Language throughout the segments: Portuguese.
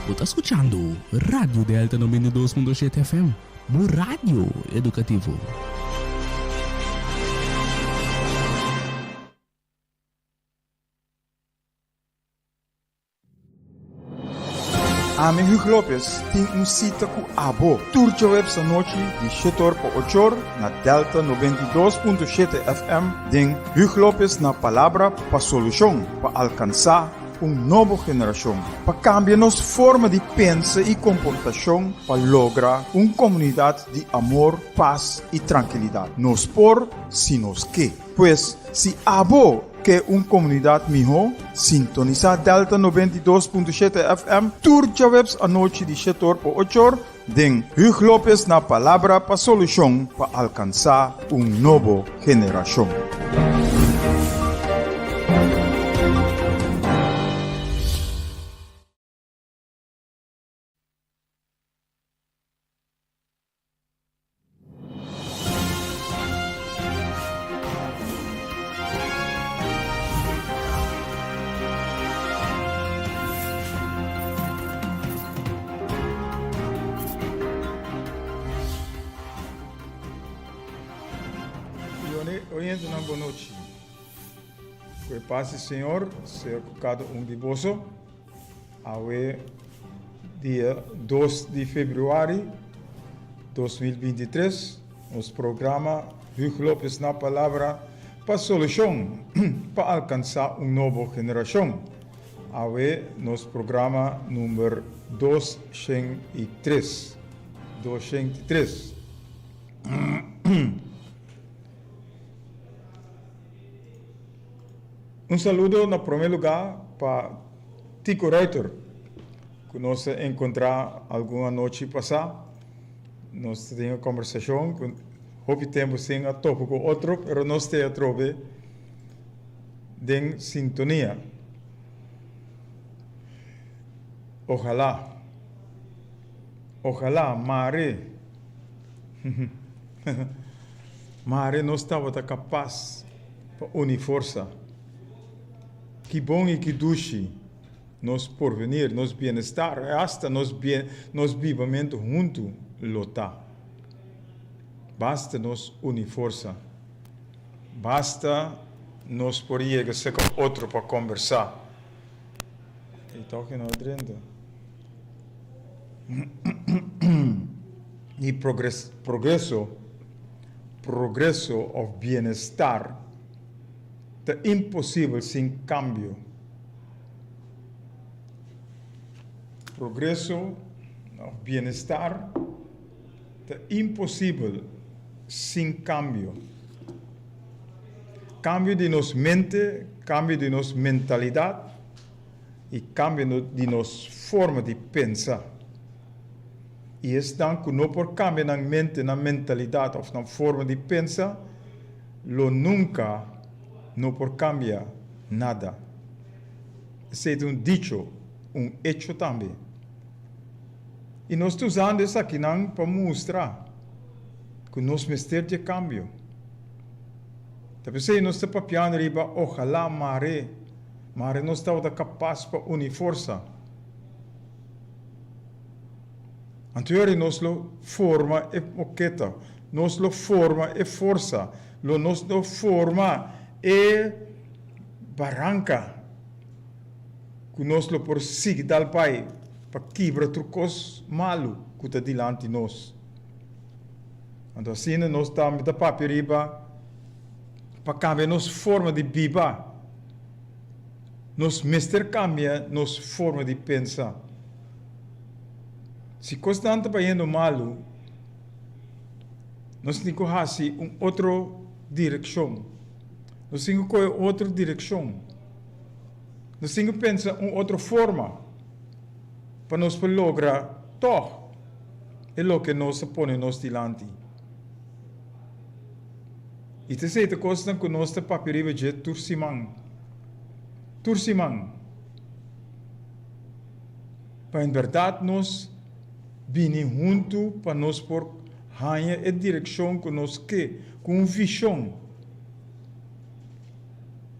Está escuchando Radio Delta 92.7 FM, bu rádio educativo. Ame Hugo Lopes tem cita com Abo. Turja web sa noite de 7 por 8 na Delta 92.7 FM. Den Hugo Lopes na palavra para solução, para alcançar nova geração. Para cambiar nossa forma de pensar e comportação, para lograr comunidade de amor, paz e tranquilidade. Nos por, si nos que. Pois, se Abo que comunidade melhor, sintoniza Delta 92.7 FM, turja webs a noite de 7 por 8, den Hugo Lopes na palavra para solução para alcançar nova geração. Oriente na boa noite. Que paz, Senhor, seja cada de vosso. Awe dia 2 de fevereiro de 2023, nosso programa Hugo Lopes na palavra para solução, para alcançar nova geração. Awe nosso programa número 203. Saludo no primeiro lugar para Tico Reuter, que nós encontramos alguma noite passada. Nós tivemos uma conversação, que houve tempo sem a topo com outro, mas nós temos a trover em sintonia. Ojalá, Mare não estava capaz para unir força. Que bom e que doce nos porvenir, nos bem-estar, hasta nos vivamento junto lutar. Basta nos unir força. Basta nos por ir ser com outro para conversar. E toque no adrendo. E progresso ou bem-estar é impossível sem cambio. Progresso, bem-estar, é impossível sem cambio. Cambio de nossa mente, cambio de nossa mentalidade e cambio de nossa forma de pensar. E então, que não por cambio na mente, na mentalidade ou na forma de pensar, lo nunca não por cambiar nada. Isso é dicho, hecho também. E nós estamos usando isso aqui para mostrar que nós precisamos de cambio. Talvez nós estamos papiando riba, ojalá Mare não está capaz para unir força. Anterior nós lo forma e moqueta, nós lo forma e força, nós lo forma e barranca que nós lo por seguir dal pai para quebrar trucos malu que está diante de nós. Então assim nós estamos da papiriba para cambiar nossa forma de viver. Nos mestre cambia nossa forma de pensar. Se constante para indo malu, nós temos que fazer outra direção. Nós temos que ir outra direção. Nós temos que pensar em outra forma para nós lograr todo o que nós põe nos diante. E te sei que nós temos que papiriba de tursimang. Para em verdade nós vinimos juntos para nós por ganhar a direção que nós queremos, com visão.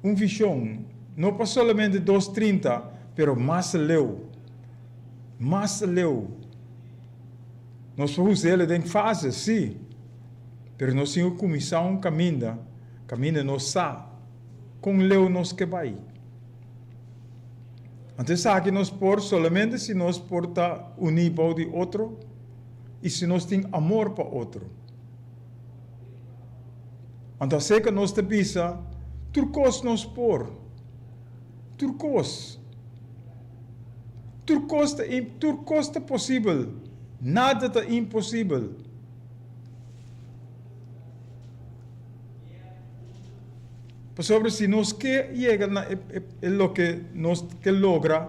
Visão, não para somente 230, pero mais leu. mas leu. Nós podemos ele tem fase, sim. Pero nós temos comissão caminha nós sa, com leu nós que vai. Então sabe que nós por solamente se nós porta unido de outro e se nós tem amor para outro. Então sei que nós te pisa, turcos nós por, turcos é possível, nada é impossível. Por sobre se nós que chega é lo que nós que logra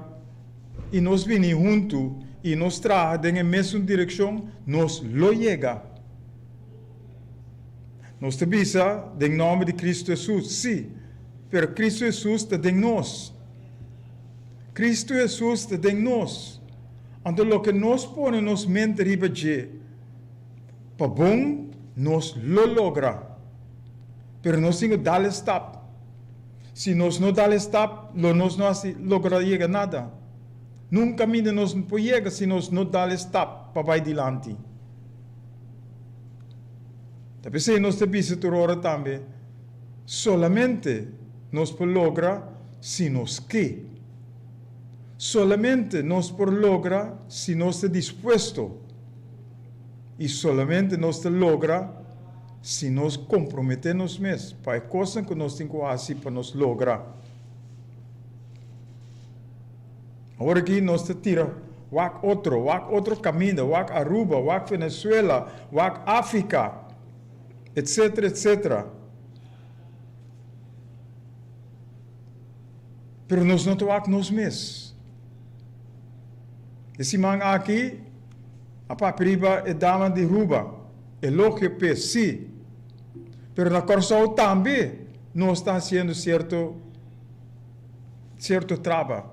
e nós vini junto e nós traga em mesma direção, nós lo chega. Nós te bisa em nome de Cristo Jesus, sim, pero Cristo Jesus está em nós. Cristo Jesus está em nós. Então lo que nós põe nos mente riba de, para bom nós lo logra. Pero nós temos que dar stop. Se nós não dar stop, nós não logra chegar nada. Nunca caminho nós não podemos chegar se nós não dar stop para ir adiante. Tapi se nós te bisa turora também, solamente nós podemos lograr se nós quer. Solamente nós podemos lograr se nós estamos dispostos. E solamente nós te logra se nós comprometemos mesmo para a coisa que nós temos que fazer para nos lograr. Agora aqui nós te tira outro caminho, wak Aruba, wak Venezuela, wak África, etc, etc. Pero nós não temos nós mesmos. Esse man aqui, a papriba é dama de Aruba, elogio pe, sim. Pero na Corsol também não está sendo certo trabalho.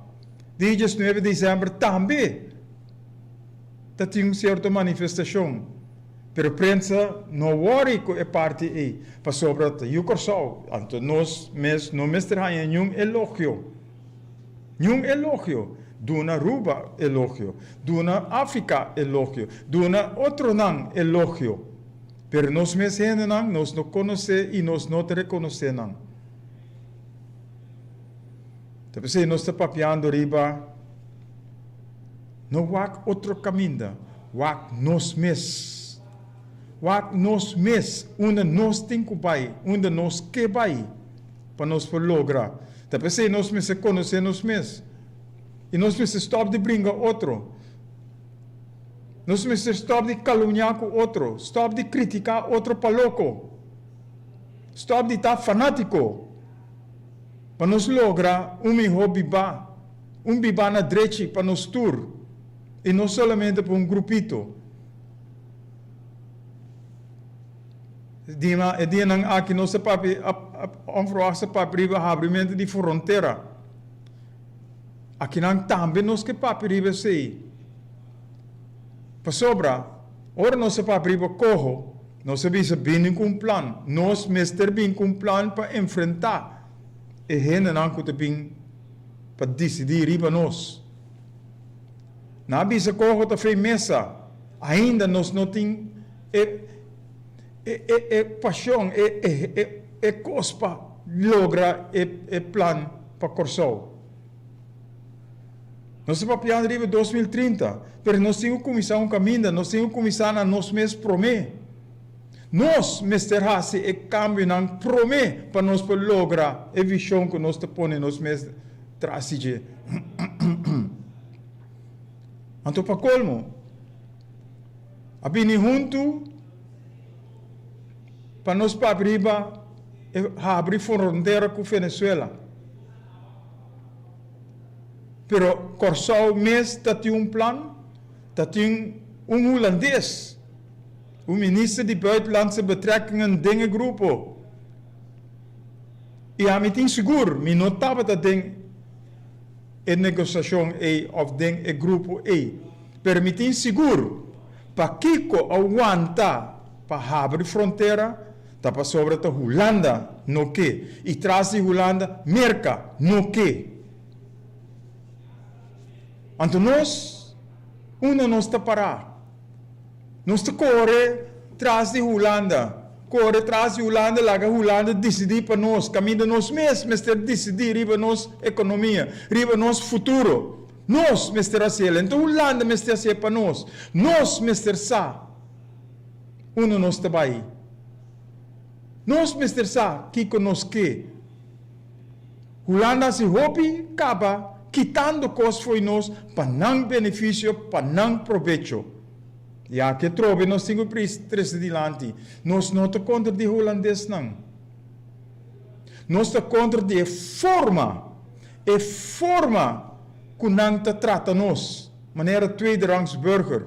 Dia 19 de dezembro também está tendo certa manifestação. Pero a prensa não worry com a parte aí. Para sobre o Corsol, então nós não mestramos nenhum elogio. Nenhum elogio. Duna Aruba elogio. Duna África elogio. Duna outro não elogio. Pero nós mesmos nós não conhecemos e nós não te reconhecemos. Então, se nós estamos papiando riba, não há outro caminho, há nós mesmos. Há nós mesmos, onde nós temos que ir, onde nós queremos ir, para nós lograr. Então, se nós mesmos conhecemos mesmos, e nós mesmos stop de brincar outro. Nós precisamos stop de caluniar com outro, stop de criticar outro para louco, stop de estar fanático, para nos lograr biba na direita para nos tour, e não somente para grupito. Dima é dia nang aqui nossa papi onfroasa papi abrimento de fronteira. Aqui nang também nós que papi riba sei. Para sobra, ora nós papi riba corro, nós bisa bem com plan, nós mestre bem com plan para enfrentar. E gente não que bem para decidir riba nós. Na bisa corro ta fei mesa, ainda nós não tem paixão, cospa logra plan para Corsol. Nós papiando riba 2030, mas nós temos comissão caminho, nós temos comissão a nós mesmos promet. Nós mesterhase e cambio não promet para nós lograr a visão que nós te põe nós mesmos trasige. Então para colmo, abini junto para nós para abrir fronteira com Venezuela. Pero Corsol mês tem plan, tem holandês, ministro de Buitenlandse Betrekkingen dingen grupo. E a mim tem seguro, me notava da ding em negociação of ding e grupo Pero me tem seguro, para Kiko aguanta para abrir fronteira, tá para sobre a Holanda, no que, e traz de Holanda, merca, no que. Então nós Uno nos está pará. Nos está corre atrás de Holanda. Corre atrás de Holanda, laga Holanda decidir para nós. Caminho nós mesmos, decidir riba nos economia, riba nos futuro. Nós, Mr. Asiel. Então, Holanda, Mr. Asiel para nós. Nós, Mr. Sa. Uno nos está aí. Nós, Mr. Sa, que conosco. Holanda se hobby, acaba quitando coisas foi nós para não benefício, para não proveito. Ja, que trove nós temos presidente. Nós não estamos contra de holandês, não. Nós estamos contra de forma que não trata nós, maneira tweede-rangs burger.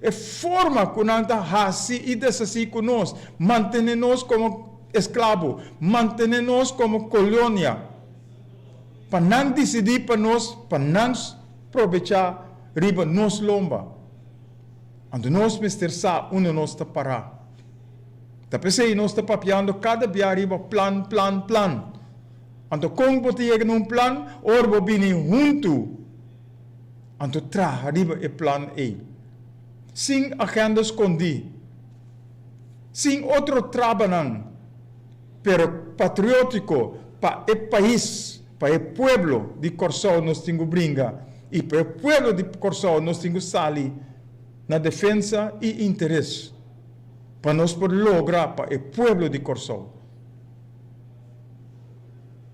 A forma que não hasi e desassi com nós, mantém nós como escravo, mantém nós como colônia. Para não decidir para nós, para não aproveitar riba nos lomba. Ando nós, Mr. Sa, uno nós está pará. Tapi sei, nós está papiando cada dia riba plan. Ando kung botiega num plan, orbo bini junto. Ando tra riba e plan E. Sing agenda escondi. Sing outro trabalhang. Pero patriótico, para o país, para o pueblo de Corsol nós temos bringa. E para o pueblo de Corsol nós temos sali na defesa e interesse para nós poder lograr para o pueblo de Corsol.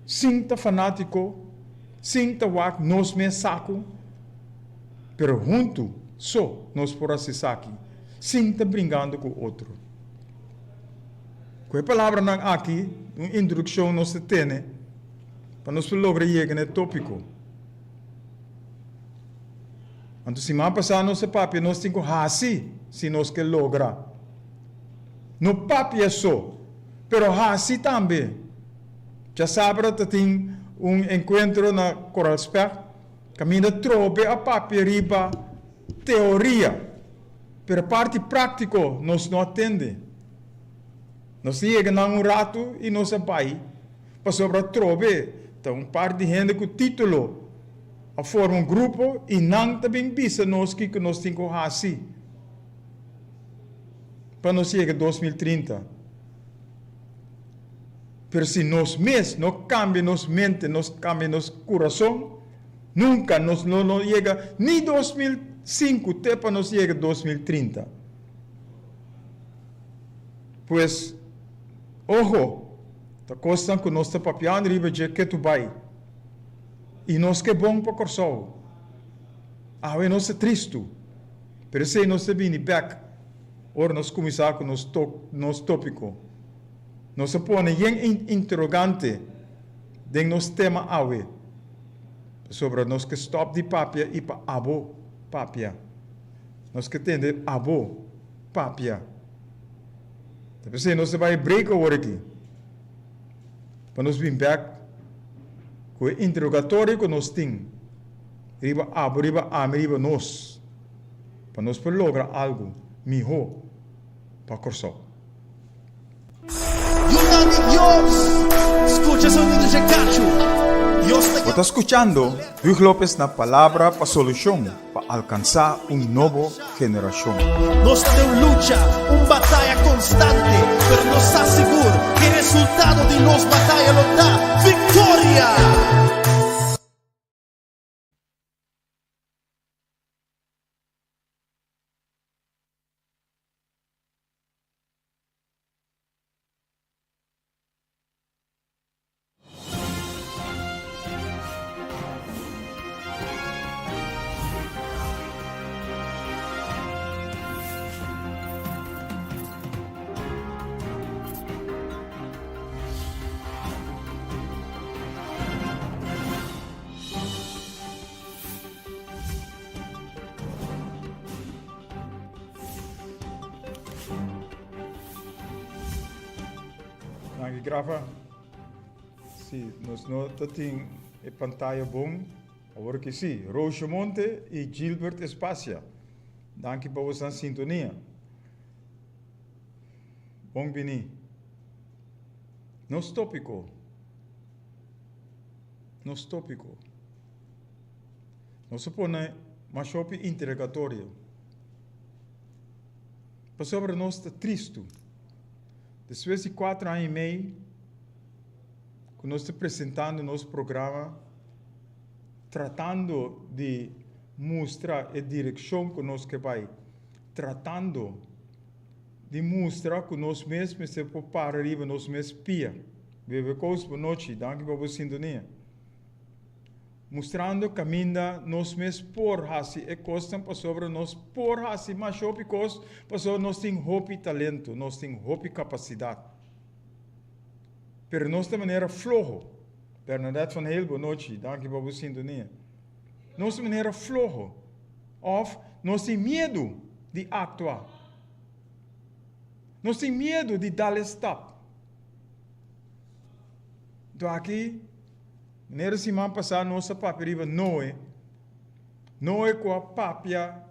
Sinta fanático, sinta wak nós me saco, pero junto só nós por se saque, sinta brincando com o outro. Com a palavra não aqui, uma introdução nós temos para nós lograr chegar no tópico. Então, se mais passar nosso papi, nós temos que hasi, se nós queremos lograr. No papi é só, pero hasi também. Já sabe que tem encontro na Coral Spec, caminho trobe a papi riba teoria, pero parte prático nós não atende. Nós chegamos a rato e nós vai para sobre trobe, então parte de gente com título. A forma grupo e não também bisa nós que nós temos que fazer para nós chegar a 2030. Mas se nós mesmos não cambiamos nossa mente, nós cambiamos nosso coração, nunca nós não chega nem 2005 até para nós chegar a 2030. Pois, ojo, a coisa que nós estamos papiando riba de que tu vai. E nós que é bom para Corsol. Nós é triste. Pero se nós vem back, ora nós começar com nosso tópico. Nós põe em interrogante de nosso tema sobre nós que stop de papia e para abo papia. Nós que tem de abo papia. Depois se nós vai break agora aqui. Para nós vir back com o interrogatório que nós temos, riba abo, riba ame, riba nós, para nós poder lograr algo melhor para Corsol. Você está escutando Hugh Lopes na Palavra para Solução, para alcançar nova geração. Nós temos luta, batalha constante, mas nos assegura que o resultado de nossa batalha nos dá vitória. Grava, se nós não temos a pantalla bom, agora que sim, Rocha Monte e Gilbert Espacia. Danke por vossa sintonia. Bom bini. Nos tópico. Nós supõe mas sobre interrogatório. Para sobre nós está triste. Depois de 4 anos e meio, que nós estamos apresentando nosso programa, tratando de mostrar a direção que nós queremos, tratando de mostrar que nós mesmos se para arriba, nós mesmos pia. Bebe coisa boa noite, danke por a sintonia. Mostrando caminho nós mesmos por hasi e costam para sobre nós por hasi, mas sobre cost para sobre nós tem hope e talento, nós tem hope e capacidade. Pero nós de maneira flojo. Bernadette van Heel, boa noite, danke por a sintonia. Nós de maneira flojo. Of nós tem medo de actuar. Nós tem medo de dar stop. Então aqui, na semana passada, nossa papel Noé com a papia,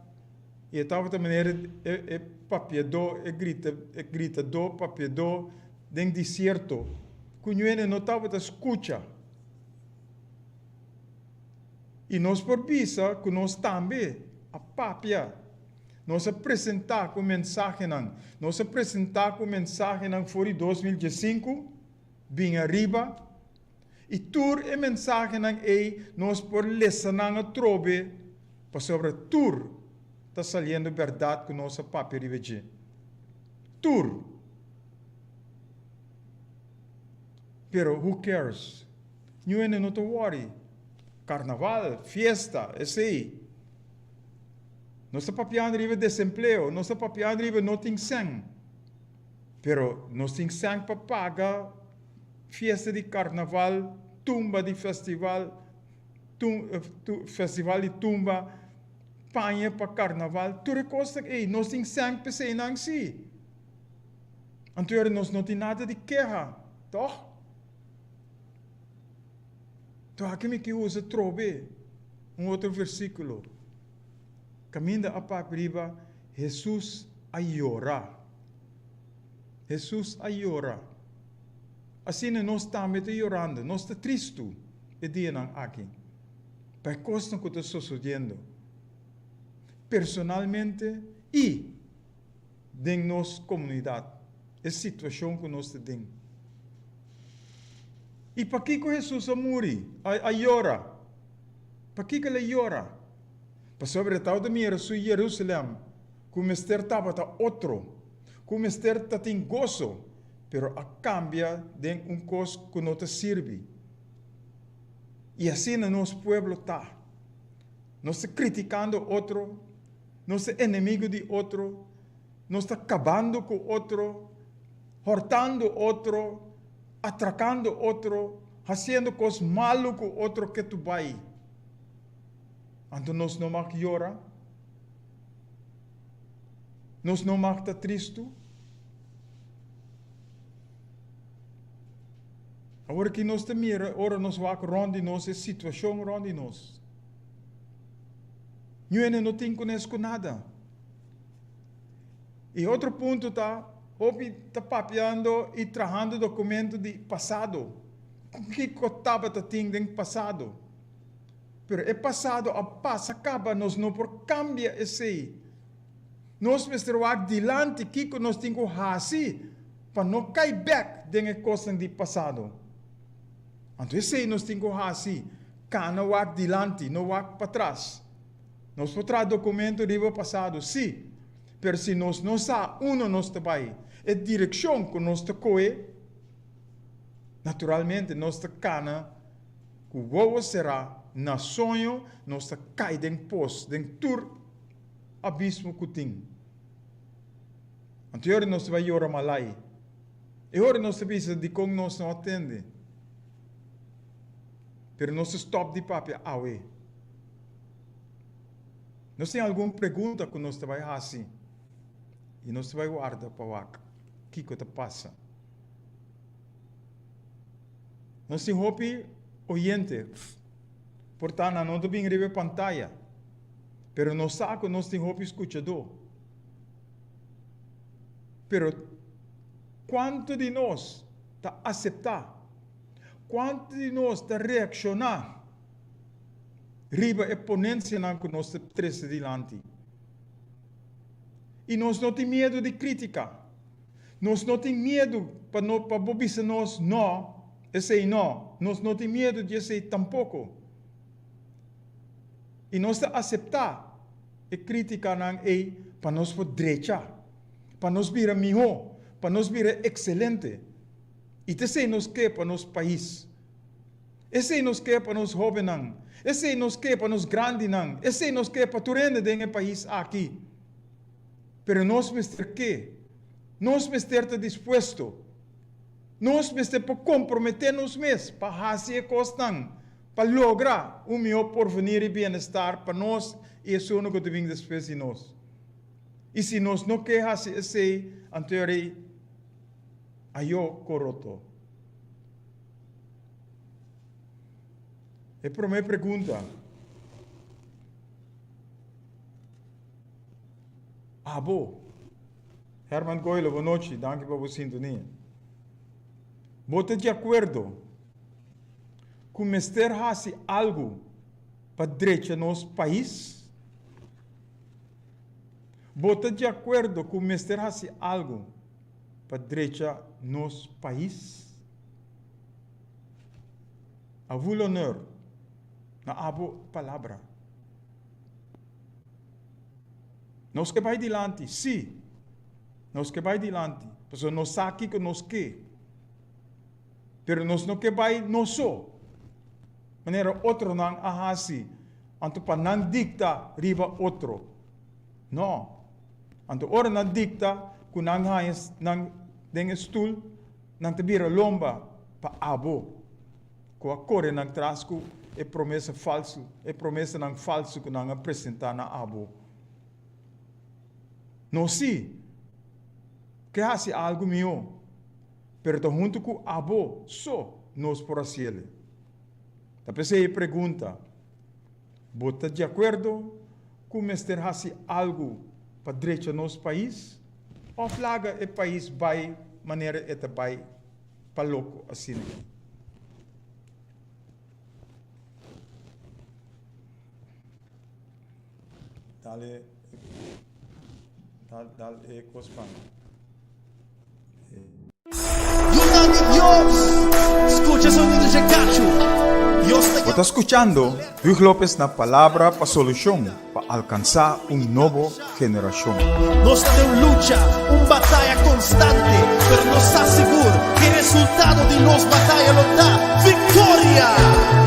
e estava de maneira, papia do, grita do, papia do, dentro deserto. Cunhuene não estava de escuta. E nós por visa, que nós também, a papia, nós apresentar com mensagem, nós apresentar com mensagem for 2015, bem arriba, e tur e mensagem nós por lecionar a trobe, para sobre tur, está saliendo verdade que nossa papel riveje. Tur. Pero who cares? Não não te worry. Carnaval, fiesta, esse. Nossa papiando rive desemprego, nossa papiando rive não tem sangue. Pero nós tem sangue para pagar fiesta de carnaval, tumba de festival, festival de tumba, panha para carnaval, tudo coisa que nós tem sangue para ser não si. Então nós não tem nada de queixa, toch? Então aqui me que usa trobe, outro versículo. Caminha a papriba, Jesus ayora. Jesus ayora. Assim nós estamos chorando, nós estamos tristes e diam aqui. Para coisa que está sucedendo. Personalmente e em nossa comunidade. A situação que nós temos. E para que Jesus morre? Ayora. Para que ele llora? Para sobre tal de mira su Jerusalém, como ester estava outro, como ester tem gozo, pero a cambia de coisa que não te sirve. E assim no nosso pueblo está. Nós estamos criticando outro, nós somos inimigo de outro, nós estamos acabando com outro, hortando outro, atracando outro, fazendo coisas malas com outro que tu vai. Então nós não mag llorar, nós não mag estar triste. Agora que nós te mira, ora nós vamos rond nós, a situação rond nós. Não tem com nada. E outro ponto está, está papiando e trajando documento de passado. O que estava tendo em passado? Pero é passado, a paz acaba, nós não por cambia esse. Nós mesmo adiante, que nós temos que fazer, para não cair back de coisa de passado. Então esse nós temos que fazer, cana o adiante, não o para trás. Nós podemos trazer documento do passado, sim. Pero se nós não sabemos, nós trabalhamos. A direção que nós temos, naturalmente, nós cana, que o será, na sonho, nós cai dentro poço, dentro tur abismo que tem. Então, nós vai orar malai. E agora nós sabemos de como nós não atende. Pero nós stop de papel awe. Nós temos alguma pergunta que nós vai fazer. E nós vai guardar para o que te passa. Nós temos hopi oyente. Portanto, não devemos ver pantalla. Pero nós sabemos que nós temos hopi escuchador. Pero quanto de nós está aceitar? Quanto de nós está reaccionar? riba e ponencia na que nós tres adiante. E nós não temos medo de crítica. Nós não temos medo para bobisa nós não, esse não. Nós não temos medo de esse tampouco. E nós aceitar a crítica para nós for direita, para nós vir melhor, para nós vir excelente. E esse nos quer para nosso país. Esse nos quer para nós jovens. Esse nos quer para nós grandes. Esse nos quer para todo o país aqui. Pero nós mestre que? Nós mestre está disposto. Nós mestre para comprometer-nos mesmo, para fazer coisas, para lograr o melhor porvenir e bem-estar para nós e isso não que devemos depois de nós. E se nós não queremos fazer isso, então aí corroto. É para minha pergunta. Abo, Herman Goyle, boa noite, danke pela sintonia. Bota de acordo com Mr. Hassi algo para direita nosso país? Bota de acordo com Mr. Hassi algo para direita nosso país? A vous l'honneur, na abo palavra. Nós que vai adiante, sim. Nós que vai adiante. Porque nós sabemos que nós quer. Pero nós não que vai nós só. Maneira outro não ahasi. Anto pa não dicta riba outro. Não. Anto ora não dicta que não hayas não den stoel não te bira lomba pa abo. Com a corre não trasco é promessa falso. É promessa não falso que não apresentar na abo. Não sim, que hace algo melhor, pero junto com o abo, só nós por assim. Então, você pergunta, bota de acordo com o mestre hace algo para direita do nosso país? Ou flaga o país vai, maneira eta vai, para louco assim? Dale. Dale Cospan. Unami Dios, escucha sonido de cacho. Você está escutando Hugh Lopes na palavra para solução, para alcançar nova geração. Nós temos luta, batalha constante, pero nos assegura que o resultado de nossa batalha nos dá vitória.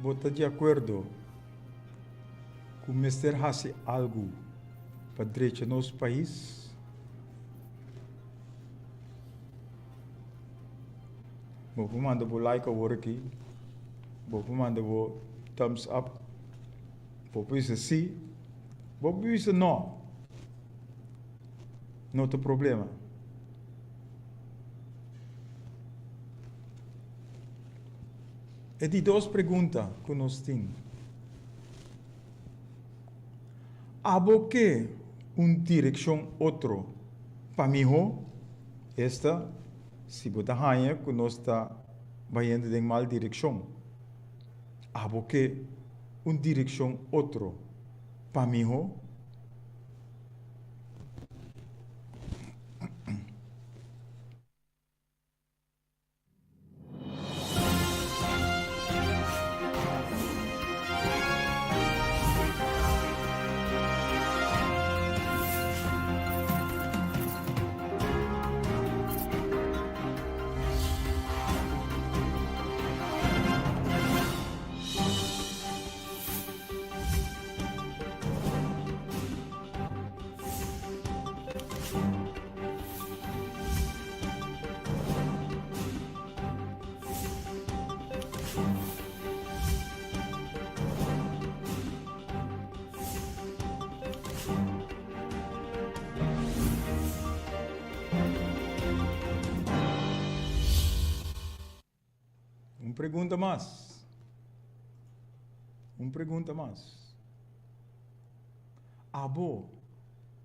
Bota de acordo com o Mr. Hassi algo para direita do nosso país? Vou mandar o like ao aqui. Vou mandar o thumbs up. Vou dizer sim. Vou dizer não. Não tem problema. É de duas perguntas que nós temos. Há que uma direção outra para mim, esta, se você ganha, que nós está indo em mal direção. Há que uma direção outra para mim, Uma pergunta mais. Uma pergunta mais. Abo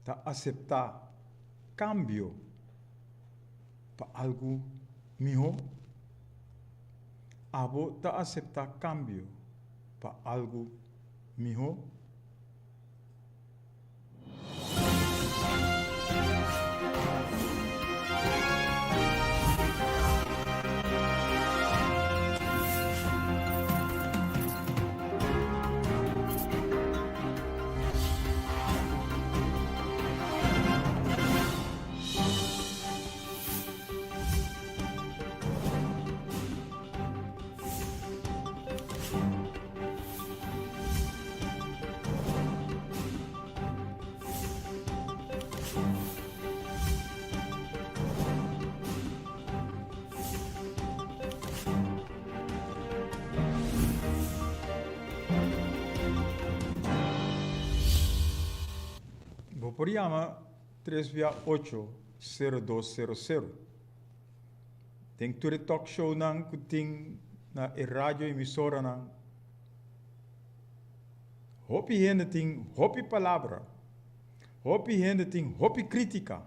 tá aceitar cambio para algo melhor? Abo tá aceitar cambio para algo melhor? Por llama 368-0200. Tem tu de talk show nang kuting na radio emisora nang. Hopi hende ting hopi palavra. Hopi hende ting hopi crítica.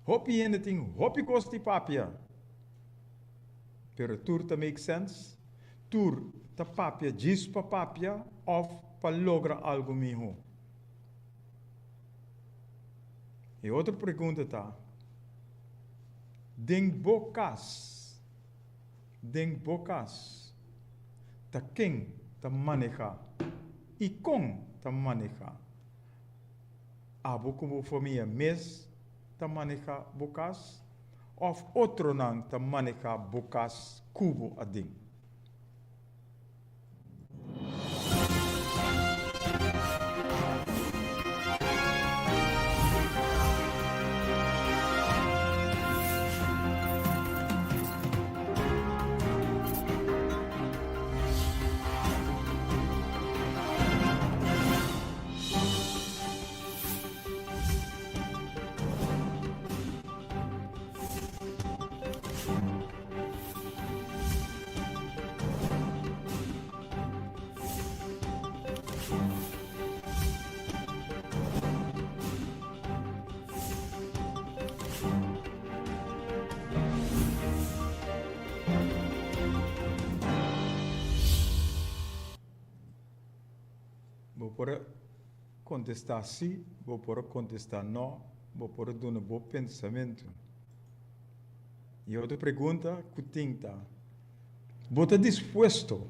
Hopi hende ting hopi kosti papia. Pero tur te make sense. Tur te papia gis pa papia of pa logra algo miho. E outra pergunta está. Den bocas. Ta quem ta maneja. E com ta maneja. Abo como família mes ta maneja bocas. Of outro nang ta maneja bocas cubo ading. Vou por contestar sim, vou por contestar não, vou por dar um bom pensamento. E outra pergunta que tem tá, vou estar disposto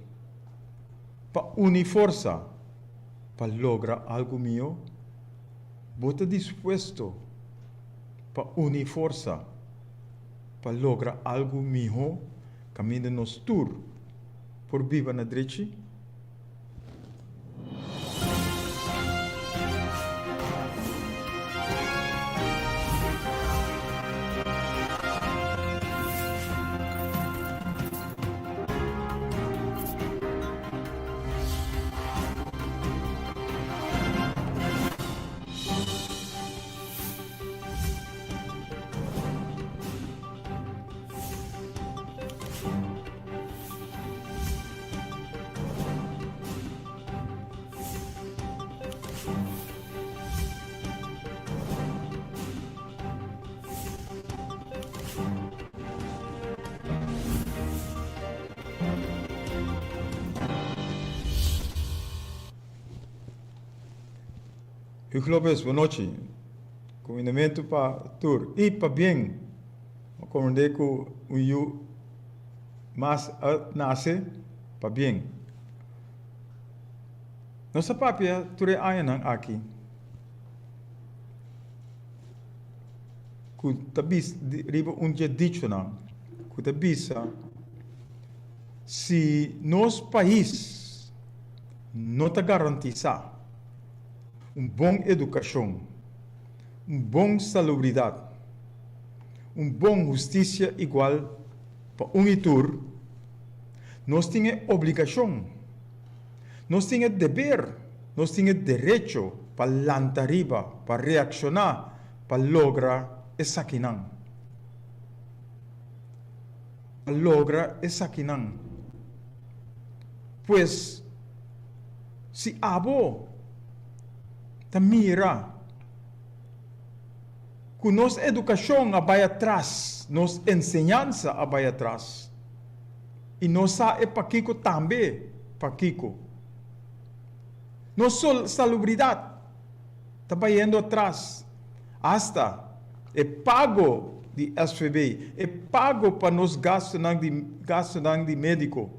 para unir força para lograr algo meu? Vou estar disposto para unir força para lograr algo meu? Caminho nos tour por viva na direita? Hugo Lopes, boa noite. Convidamento para tour. E para bem, como digo, o you mas nasce para bem. Nossa papia, tu é ainda aqui. Que tabis riba dia dicho não. Que tabisa se nosso país não te garantiza bom educação, bom salubridade, bom justiça igual para unitur, nós temos obrigação, nós temos dever, nós temos direito para lançar riba, para reaccionar, para lograr essa quinang. Para lograr essa quinang. Pues, si abo, ta mira, que nossa educação vai atrás, nossa ensinança vai atrás, e nossa é para Kiko também, para Kiko. Nossa salubridade está indo atrás, hasta é pago de SVB, é pago para nos gastos de médico.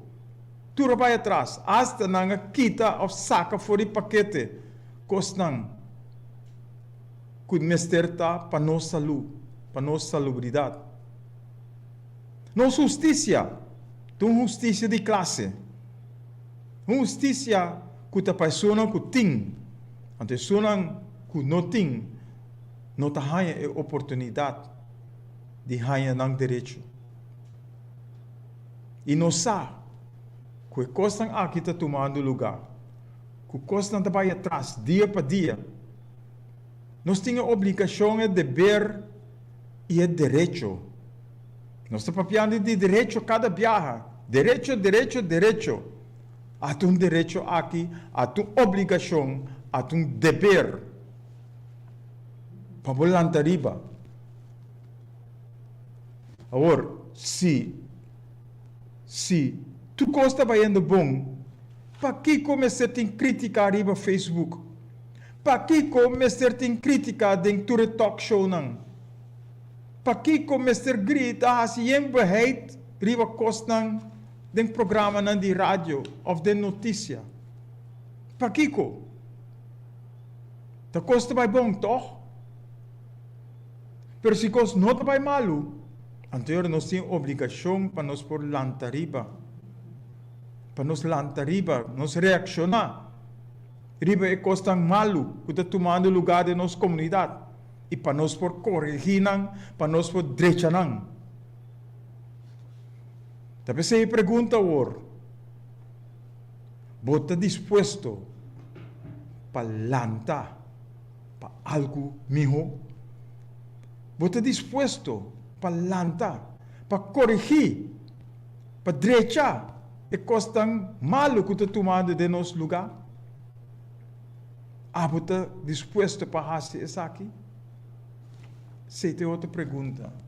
Tudo vai atrás, hasta na quita ou saca fora de paquete, costam que mesterta para nossa saúde, para nossa salubridade. Nossa justiça, uma justiça de classe, uma justiça que a pessoa que tem, a pessoa que não tem, não tem a oportunidade de ganhar o direito. E não sabe que costam aqui está tomando lugar, que costam vai atrás, dia para dia. Nós temos a obrigação, é dever e é direito. Nós estamos falando de direito cada viagem. Direito. Há um direito aqui, há uma obrigação, há um dever. Para voltar arriba. Agora, se tu gosta vai indo bom, para que começar a criticar arriba Facebook? Para que começar a criticar dentro do talk show não? Para que começar a gritar se é beheid arriba costan dentro programa não de rádio ou de notícia? Para que tá costa vai bom, toch? Pero se costa não vai malo, então nós temos obrigação para nos por lançar riba. Para nos lançar riba, nos reaccionar. Riba é costa malo, que está tomando lugar de nossa comunidade. E para nós por corrigir, para nós por direita. Talvez você pergunta agora, você está disposto para lançar para algo melhor? Você está disposto para lançar, para corrigir, para direita? É costa malo que está tomando de nosso lugar? Você está disposto para fazer isso aqui? Sei, tem outra pergunta.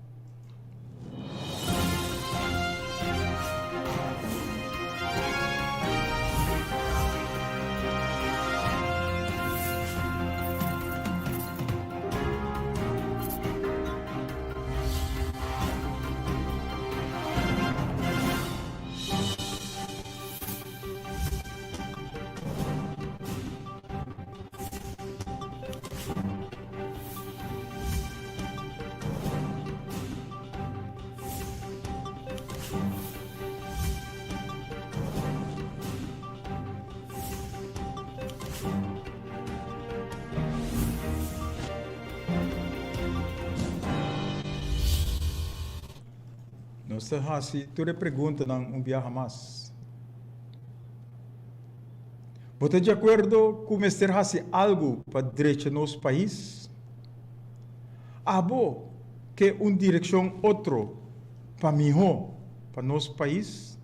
Se tu lhe pergunta não viaja mais. Você está de acordo com mestre fazer algo para direito no nosso país? Abo que uma direção outro para melhor para nosso país?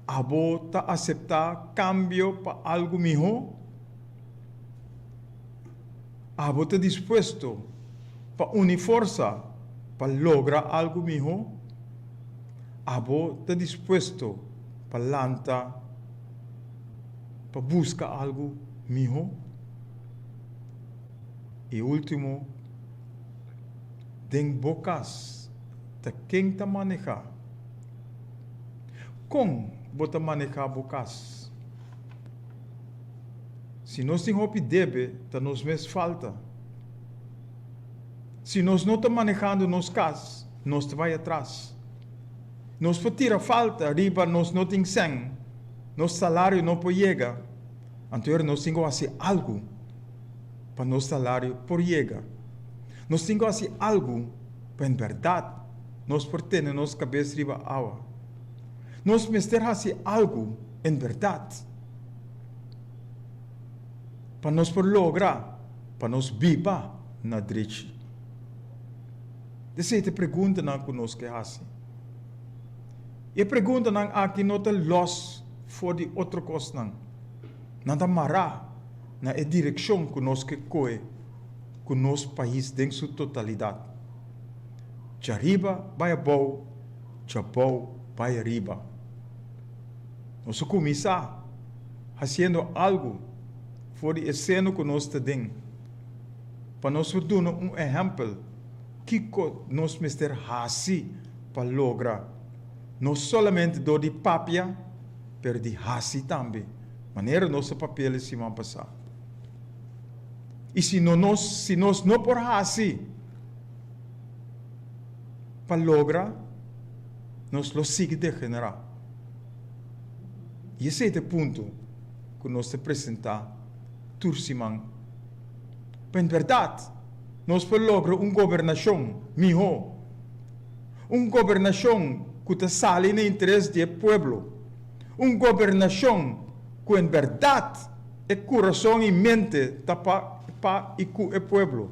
Abo está aceitar cambio para algo melhor? Abo está disposto para unir força para lograr algo melhor? Abo está disposto para lançar, para buscar algo melhor? E último, den bocas de quem está manejar. Como você manejar bocas? Se nós temos debe, está nos mesmos falta. Se nós não estamos manejando nos casos, nós vai atrás. Nós podemos tirar falta, riba nós não temos sangue, nosso salário não pode chegar. Então nós temos que fazer algo para nosso salário por chegar. Nós temos que fazer algo para, em verdade, Nós por ter nos cabeça riba água. Nós mister fazer algo em verdade. Para nós por lograr, para nós viver na direita. Dessa pergunta não conosco que assim. E a pergunta não aqui não te los for de outra coisa não. Não te mará na direção que nós que coi com nosso país em sua totalidade. De arriba vai abaixo, de abaixo vai arriba. Nós começar fazendo algo for de cena que nós temos. Para nós dar exemplo que nós mister hasi para lograr. Não somente do de papia, mas de hasi também. Maneira nosso papel se vai passar. E se nós não por hasi para lograr, nós lo sigue degenerar. E esse é o ponto que nós te apresentamos tursimang. Em verdade, nós podemos lograr uma governação melhor. Uma governação que te sale no interesse do povo. Uma governação que em verdade é coração e mente para o povo.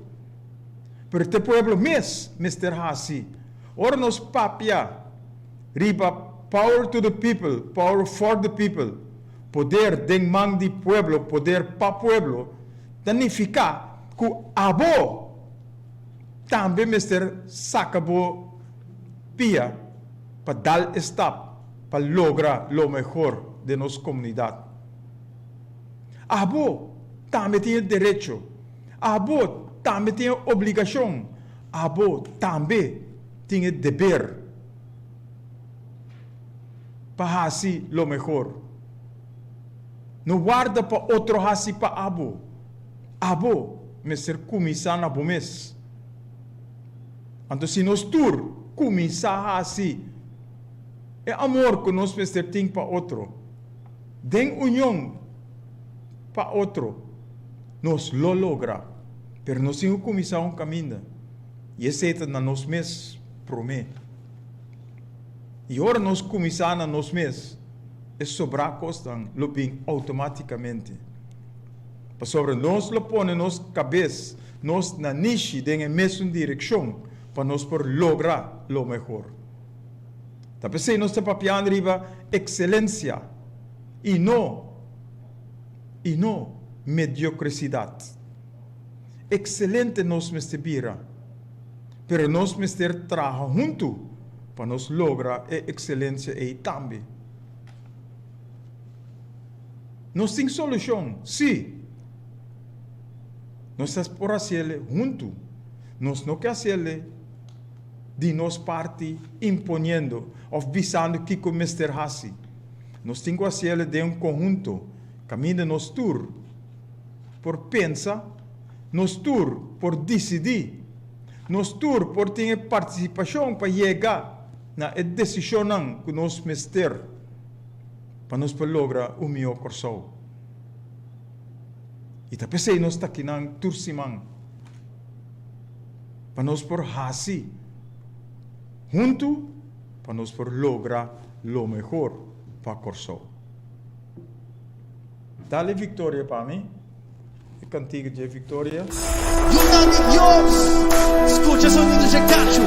Pero o povo mesmo, Mr. Hasi, ora nos papia, riba power to the people, power for the people, poder de man de pueblo, poder para pueblo, significa que abo também Mr. sacabo pia para dar step, para lograr lo mejor de nossa comunidade. Abo também tem direito, abo também tem obrigação, abo também tem dever para fazer lo mejor. Não guarda para outro fazer para abo. Abo, Mr. começar na bomes. Então, se nós começar assim, é amor que nós Mr. tem para outro. Den união para outro. Nós lo logra. Pero nós temos que começar um caminho. E esse é na nós mesmos promete. E agora nós começar na nós mesmos. É sobrar costa, lo bem automaticamente. Para sobre nós lo põe nos cabeça, nós na niche em a mesma direção, para nós por lograr lo melhor. Tapi se nós está papiando riba excelência e não mediocridade. Excelente nós mestebira, pero nós mester trabalhar junto para nós lograr a excelência e também. Nós temos solução, sim. Nós estamos por fazer junto. Nós não queremos fazer de nossa parte imponendo ou visando que o Mr. Hasi. Nós temos que fazer de um conjunto. Caminho nos tour por pensar, nos tour por decidir, nos tour por ter participação para chegar na decisão que nós Mr. para nós lograr o melhor corso. E também se nós está aqui na tursimang para nós por hasi junto para nós por lograr lo melhor para corso. Dale victoria para mim. E cantiga de victoria. Escucha sonido de cacho.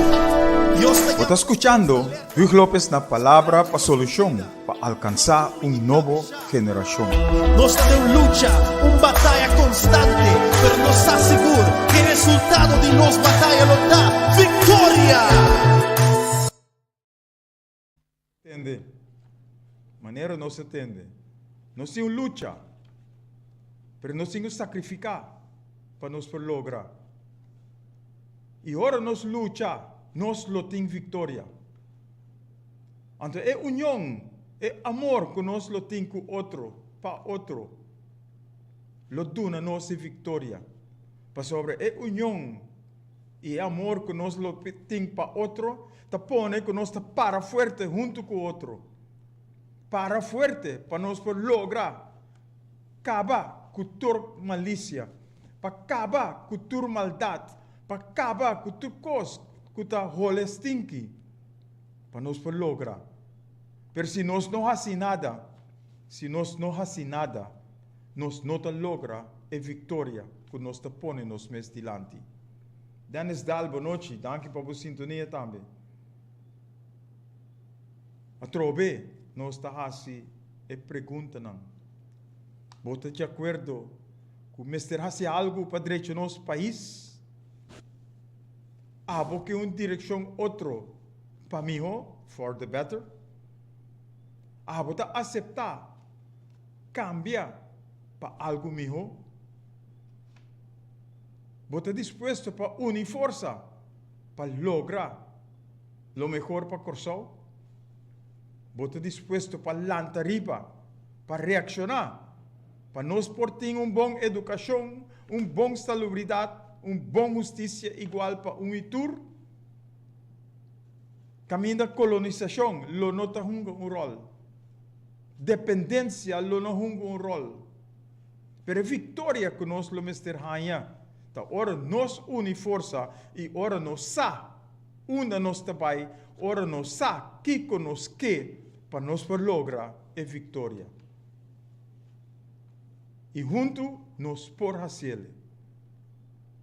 Você está escutando Hugh Lopez na palavra para solução para alcançar uma nova geração. Nós temos luta, batalha constante, pero nos assegura que o resultado de nossa batalha nos dá vitória. Entende? Maneira não se entende. Nós temos luta, pero nós temos que sacrificar para nós lograr. E agora nós luta, nós lo temos vitória. Então é união, é amor que nós lo temos com outro, para outro. Lo duna nossa vitória. Para sobre é união e amor que nós lo temos para outro, tá põe que nós tá para forte junto com outro. Para forte para nós lograr acabar com toda malícia, para acabar com toda maldade, para acabar com tudo coisa que está rolestinque para nós por lograr. Pero se nós não fazemos nada, nós não logra a vitória que nós te ponemos mes dilante. Dennis Dal, boa noite. Danke por sua sintonia também. A trove, nós está fazendo a pergunta não. Você de acordo que o mestre faz algo para direito do nosso país? Porque uma direção outro para mim, for the better? Você aceitar, cambiar para algo melhor? Você disposto para unir força para lograr o melhor para Corsol? Você disposto para lançar riba, para reaccionar, para nós portar uma boa educação, uma boa salubridade, uma boa justiça igual para um itur? Caminho da colonização, lo não está jogando um rol. Dependência, lo não joga um rol. Pero a vitória que nós lo mestre ganha, tá ora nós unir força e ora nós sa, onde nós trabalha, ora nós sa, que conosco que, para nós por lograr a vitória. E junto nós por fazer.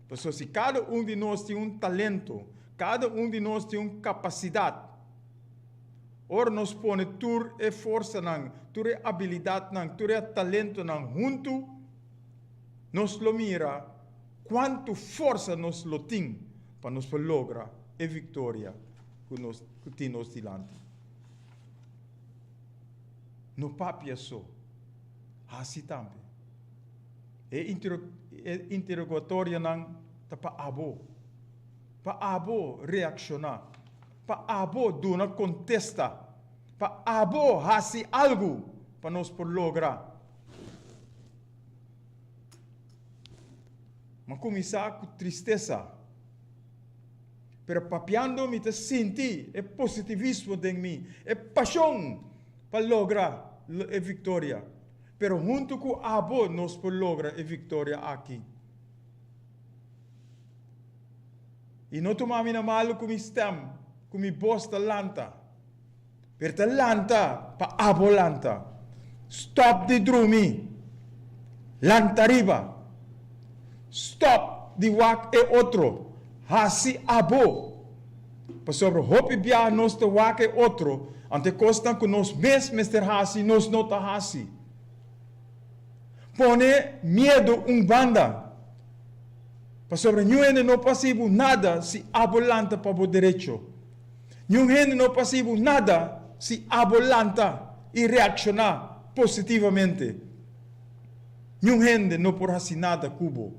Então, se cada de nós tem um talento, cada de nós tem uma capacidade, ora nós põe tur e força nang, tur e habilidade nang, tur e talento nang, junto nós lo mira quanto força nós lo tem para nós lograr a vitória que temos dilante. No papia só, assim também. E interrogatório não tá para abo reaccionar, para abo dona contesta, para abo fazer algo para nós por lograr. Mas começar com tristeza, pero papiando me te senti é positivismo em mim, é paixão para lograr a vitória. Pero junto com a abo nós por lograr a vitória aqui. E não tomar mina malo com stem, com mi bosta lanta. Per te lanta, pa abo lanta. Stop the drumi. Lanta riba. Stop the wak e outro. Hasi abo. Pa sobre hopi bia nos te wak e outro. Ante costan que nos mester hasi, nos nota hasi. Pone medo banda. Para sobre ninguém não passivo nada se abolanta para o direito. Ninguém não passivo nada se abolanta e reaccionar positivamente. Ninguém não por fazer nada cubo.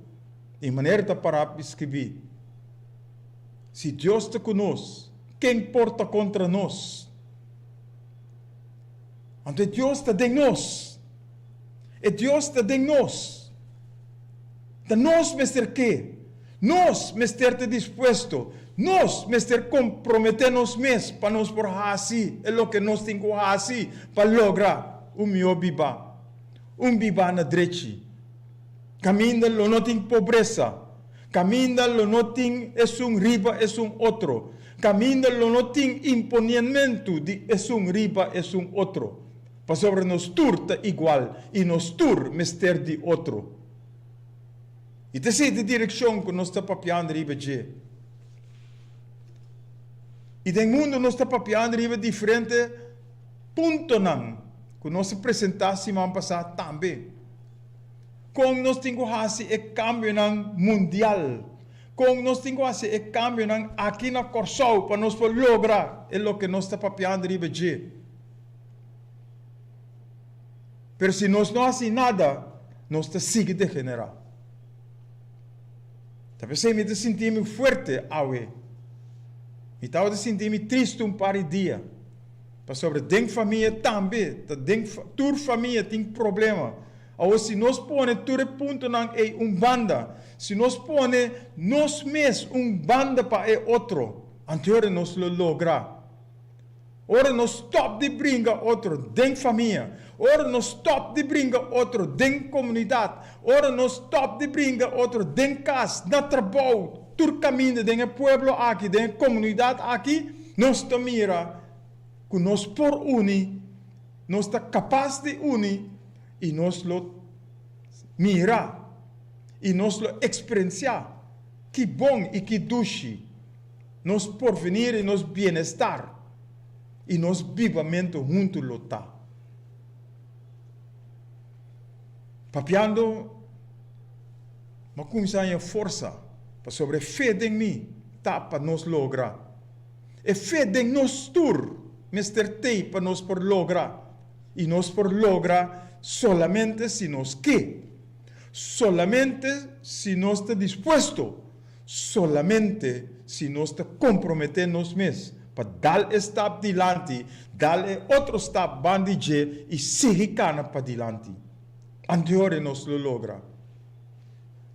Em maneira para escrever. Se Deus te conosco, quem porta contra nós? Ante Deus está de nós. E Deus está de nós. De nós, mestre, que? Nós, mestre, te disposto. Nós, mestre, comprometernos mesmo para nós por assim. É o que nós temos que fazer para lograr meu biba. Biba na direita. Caminho não tem pobreza. Caminho não tem riba, outro. Caminho não tem imponimento de riba, outro. Para sobre nos turta igual e nos tur mestre de outro. E te sei de direção que nós está papiando riba de. E do mundo nós está papiando riba diferente ponto não que nós apresentasse semana passada também. Como nós temos que fazer o cambio mundial. Como nós temos que fazer o cambio aqui na Corsol para nós lograr o que nós está papiando riba de. Pero se nós não fazemos nada, nós te sigue degenerar. Talvez eu me senti forte, awe. E talvez senti-me triste par de dias. Para sobre den família também, tua família tem problema. Ou se nós põe tudo ponto em banda, se nós põe nós mesmos banda para outro, anterior nós lo lograr. Ora nós stop de brincar outro den família. Ora nós stop de brincar outro den comunidade. Ora nós stop de brincar outro den casa, na trabalho, tur caminho den pueblo aqui, den comunidade aqui. Nós mira que nós por uni, nós está capaz de uni e nós lo mira e nós lo experienciar. Que bom e que duche nos porvenir e nos bem-estar e nos vivamente junto lutar. Papiando, mas começar a força para sobre fé em mim, tá para nos lograr. E fé em nós tur, Mr. T, para nos por lograr. E nos por lograr solamente se nos que. Solamente se nos está dispuesto. Solamente se nos está comprometemos mesmo para dar step dilante, dar outro step bandije e seguir cana para dilante. Anterior nos lo logra.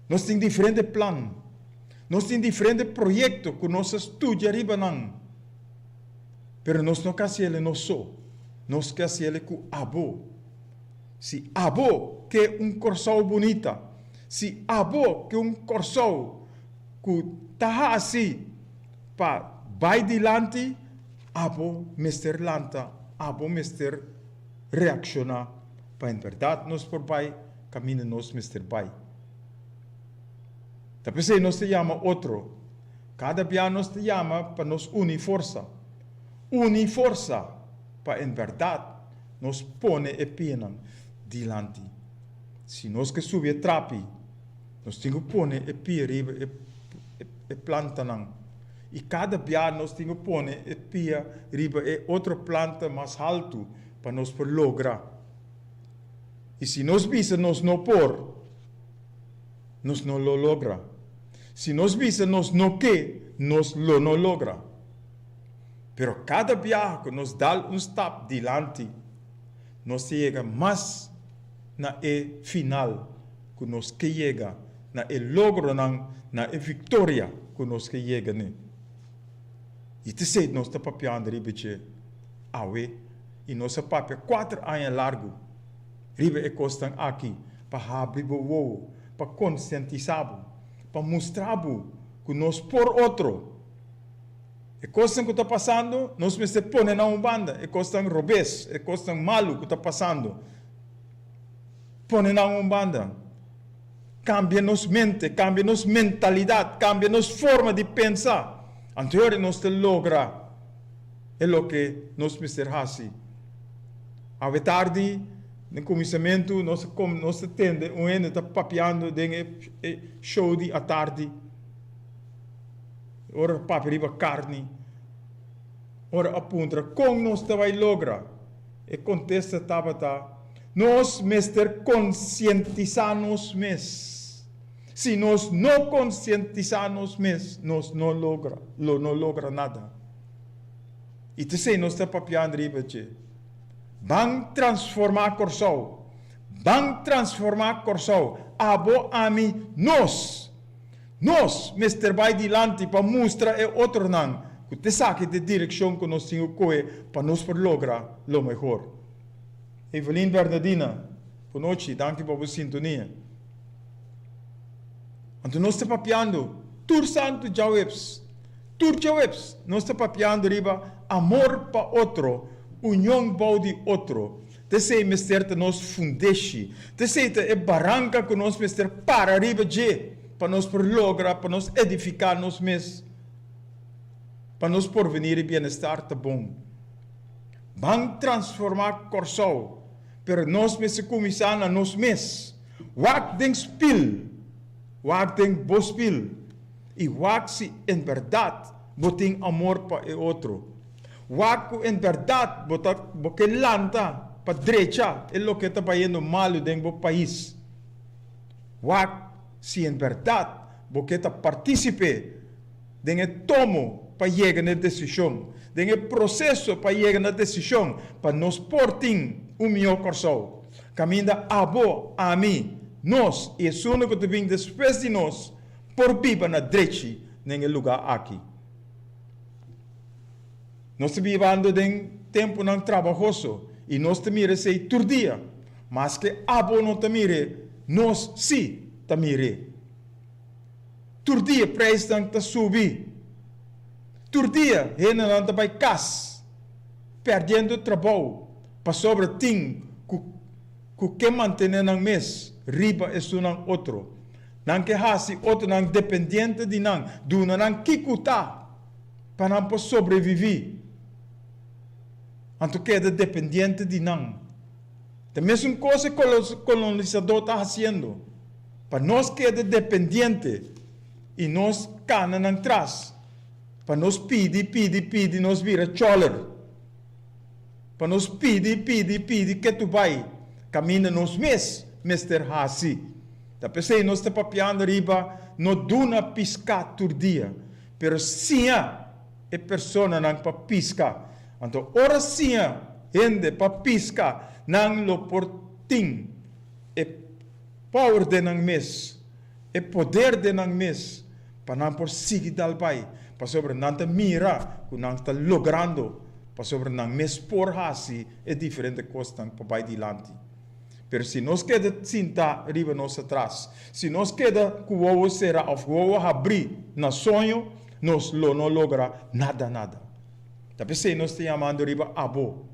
Nós temos diferentes planos. Nós temos diferentes projetos que nós estudamos arriba não. Pero nós não queremos ele não só. Nós queremos ele com abo. Se abo que corso bonita. Se abo que corso que tá assim para vai dilante, abo mister lanta, abo mister reaccionar. Para em verdade nós por vai caminho nós mister vai. Depois nós te chama outro. Cada dia nós te chama para nos unir força. Unir força para em verdade nos pone e pena dilante. Se nós que subir trapi, nós temos que pôr e pia e planta não. E cada dia nós temos que pôr e pia riba e outra planta mais alto para nos por lograr. E se nós visa nós não pôr, nós não lo logra. Se nós visa nós não que, nós lo não logra. Pero cada dia que nos dá step dilante, nós chega mais na final que nós que chega, na logro na vitória que nós que chega né. E te sei nós está papiando ribeche awe e nossa papia 4 anos largo. Ribe e costam aqui para abrir o para conscientizar, para mostrar que nós por outro. E costam que está passando, nós me se põe na banda, e costam robês, e costam malu que está passando. Põe na banda. Cambia nos mente, cambia nos mentalidade, cambia nos forma de pensar. Anterior nós te logra é o que nós mister hasi. A tarde, no começamento, nós tende, um ene está papiando de show de à tarde. Ora papi riba carne. Ora apunta, como nós vai logra? E contesta tabata, nós mister conscientizar-nos mes. Se nós não conscientizar-nos mes, nós não logra nada. E te sei, nós está papiando riba, Bang transformar corso. Bang transformar corso. Abo ami nós. Nós, Mr. Vai dilante para mostrar e outro não. Que te saque de direção que nós temos que para nos lograr lo melhor. Evelyn Bernardina, boa noite, danke por sua sintonia. Então nós estamos papiando, tur santo jawebs. Nós estamos papiando riba amor para outro. União bau de outro. Te mister nos fundeixe. Te é barranca que nós mister para riba de para nos por lograr, para nos edificar nos mes. Para nos porvenir e bem-estar tá bom. Vamos transformar corso. Pero nós me se começar na nos mes. Wak den spil. Wak den bospil. E wak se em verdade botem amor para o outro. Wak em verdade porque lanta para direita é o que está fazendo mal dentro do país. Wak se em verdade porque está participe dentro tomo para chegar na decisão, dentro processo para chegar na decisão para nos portem melhor corso. Caminha abo a mim, nós e o único que vem depois de nós por viva na direita nesse lugar aqui. Nós estamos vivendo em tempo não trabalhoso e nós estamos sei todo dia, mas que abo não estamos nós sim estamos. Todo dia preço está subir. Todo dia, não vai cas. perdendo trabalho, para sobre ting, que mantener nang mes, riba é nang outro. Nang que hasi outro nang dependente de nang, duna nang kikuta, para não poder sobreviver. Anto queda dependente de nang. A mesma coisa que o colonizador está fazendo. Para nós queda dependente e nós cana nang trás. Para nós pedir, nós vira choler. Para nós pedir, que tu vai. Camina nos Mr. Hasi. Da pessoa nós está papiando riba, não duna piscar todo dia. Pero sim, é pessoa não para piscar. Então, ora sim, ende para piscar, não lo portim. É power de nang mes, é poder de nang mes, para não por seguir dal pai, para sobre não te mira, que não está logrando, para sobre não mes por hasi, é diferente coisa para pai dilante. Pero se nós queda sentar riba nós atrás, se nós queda que o ovo será ou o abrir na sonho, nós não logra nada. Tapi se nós te chamando riba abo.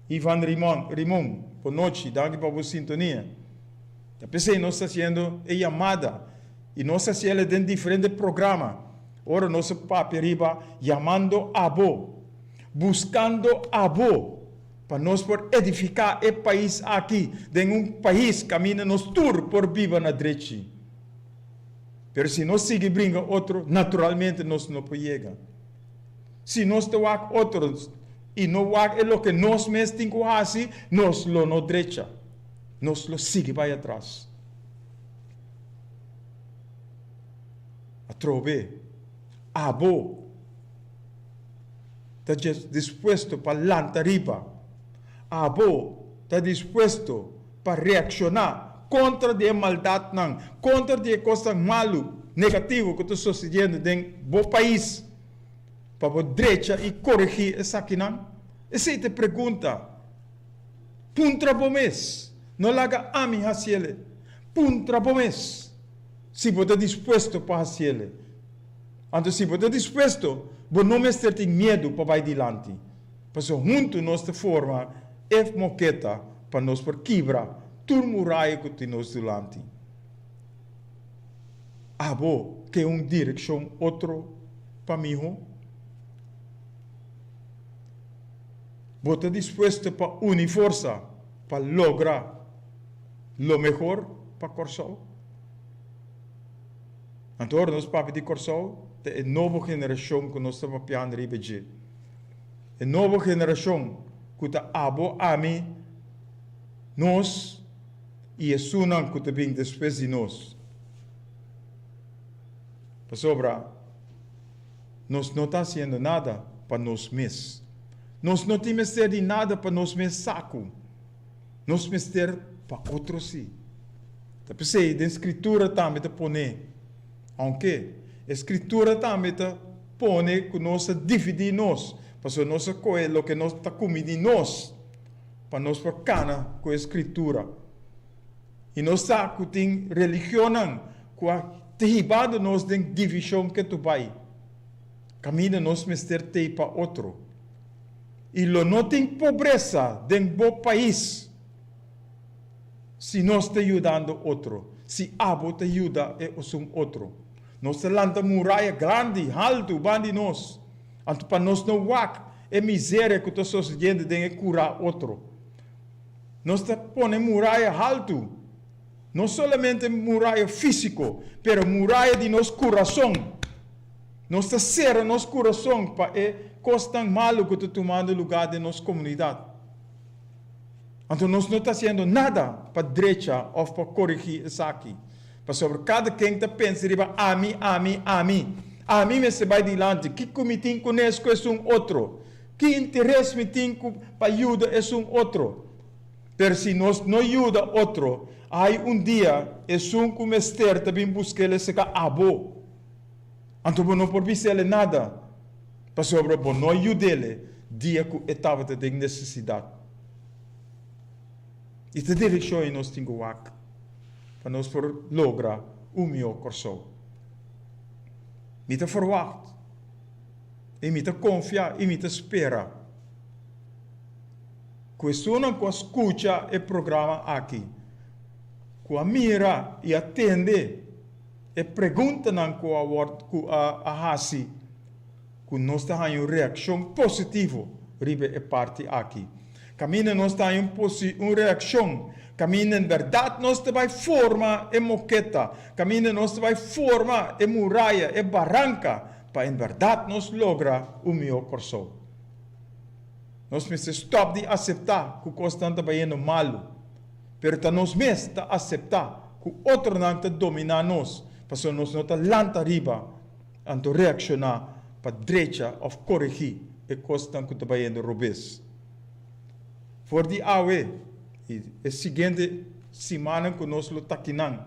Ivan Rimon, por noite, daqui para a sintonia. Tapi se nós está fazendo a chamada e nós está fazendo dentro de diferentes programas. Ora nós papi riba chamando abo, buscando abo. Para nós por edificar o país aqui, de país caminha nos tour por viva na direita. Mas se nós seguir brinca outro, naturalmente nós não podemos chegar. Se nós temos outros e não é o que nós mesmos temos que fazer, nós lo na direita. Nós lo seguimos para atrás. A trove, abo, está disposto para lançar riba. Abo está disposto para reaccionar contra a maldade, contra a coisa malo, negativo que está sucedendo dentro do país, para a direita e corrigir essa aqui. Essa é a pergunta. Puntra bom mês. Não laga a mim fazer. Puntra bom mês. Se você está disposto para fazer. Então, se você está disposto, você não vai ter medo para ir adiante. Porque juntos nós formamos moqueta para nós por quebrar toda muralha que temos delante. Abo, que é uma direção outro para mim. Você está disposto para unir força para lograr o melhor para Corsol? Então, nós papi de Corsol é a nova geração que nós estamos papiando ribeje. A nova geração que está abo a mim, nós e a sunam que está bem depois de nós. Para sobra, nós não estamos fazendo nada para nós mesmos. Nós não temos de nada para nós mesmos saco. Nós temos ter para outros sim. Então, a escritura também está põe, aunque a escritura também está põe que nós dividir nós, para nós comer o que nós está comendo nós, para nós por cana com a escritura. E nós saco tem religião que a derribado nós de divisão que tu vai. Caminha nós mister te para outro. E não tem pobreza dentro do país se nós está ajudando outro. Se abo te ajuda é um outro. Nós lanta muralha grande, alto, bandi nós. Anto para nós não wak é miséria que está sucedendo de curar outro. Nós está pondo muralha alto. Não somente muralha físico, pero muralha de nosso coração. Nós está cerrando nosso coração para coisa tão malo que está tomando lugar de nossa comunidade. Então nós não está fazendo nada para a direita ou para corrigir isso aqui. Para sobre cada quem está pensando, a mim me se vai adiante. Que comitim conheço é um outro. Que interesse me tem para ajudar é um outro. Mas se nós não ajuda outro, aí dia é um comester também buscar ele se abo. Então não por dizer nada. Para sobre não ajuda ele dia que estava de necessidade. E te direção em nós temos para nós por lograr o meu coração. Me te verwacht, e me te confiar, e me te espera. Questiona que escuta o programa aqui. Que mira e atende e pergunta que a hasi que nós temos uma reação positiva ribe a parte aqui. Caminha nós temos uma reação. Caminha em verdade nós temos forma e moqueta. Caminha nós temos forma e muralha e barranca para em verdade nós logra o meu coração. Nós precisamos stop de aceitar que o constante vai indo malo. Pero nós mesmos aceitar que o outro não está dominar nós. Porque nós não estamos lá arriba a reaccionar para a direita ou corrigir e constante que vai indo robês. Por de awe, e a seguinte semana que nós lo taquinan,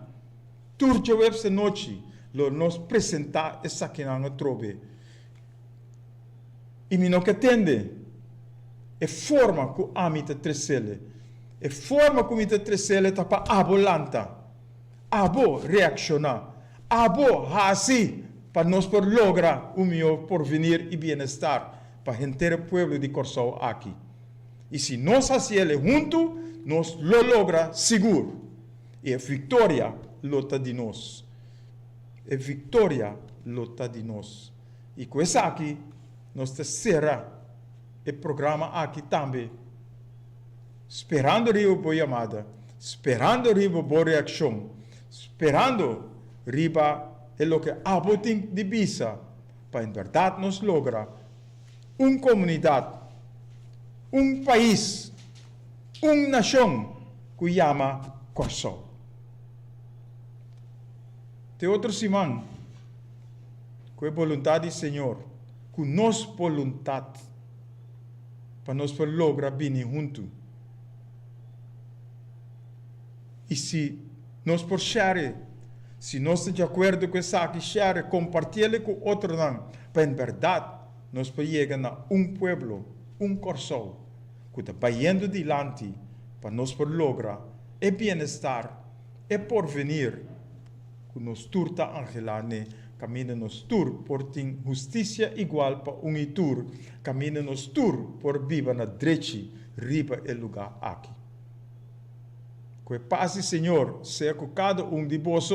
turja web se noite, lo nos apresentar essa quinan trobe. E me não que atende, é forma que a mim te trecele, é forma que me te trecele está para abolanta, abo reaccionar, abo assim, para nós por lograr o meu porvenir e bem-estar para o inteiro povo de Corsão aqui. E se nós fazemos juntos, nós lo logra seguro. E a vitória lota de nós. A vitória lota de nós. E com isso aqui, nós terceira o programa aqui também. Esperando riba boa chamada, esperando riba boa reação, esperando riba o que abotim de bisa, para em verdade nós logra uma comunidade, um país, uma nação que chama Corsão. Tem outro simão, que é vontade do Senhor, que nossa vontade, para nós lograr bem juntos. E se nós por share, se nós estamos de acordo com isso aqui, share, compartilhe com outro não, para em verdade nós podemos chegar a um pueblo, um Corsão, que está indo adiante para nós lograr o bem-estar e porvenir que nós turta angelane, caminha nos tur por ter justiça igual para um tur, caminha nos tur por viver na direita, riba e lugar aqui. Que paz do Senhor seja com cada de vós.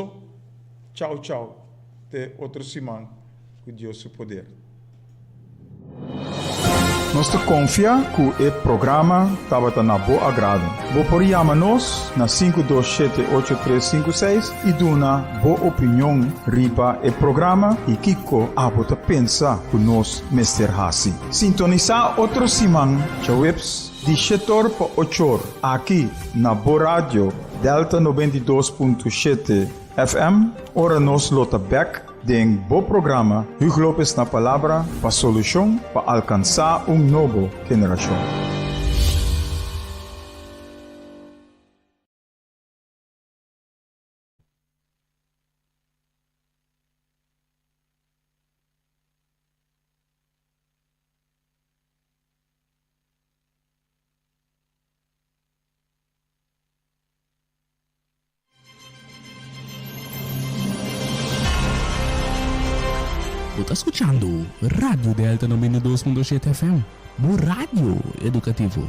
Tchau, tchau. Até outro semana, com Deus o poder. Nós te confia que o programa estava na boa agrado. Vou por chamar-nos na 527-8356 e dona boa opinião riba o programa e Kiko abota pensa que nós Mr. Hassi. Sintonizar outro semana, webs de setor para ochor, aqui na Boa Rádio Delta 92.7 FM, ora nos lota back den bom programa Hugo Lopes na palavra para solução para alcançar nova geração. Está escuchando Radio Delta 92.7 FM, Boa Rádio Educativo.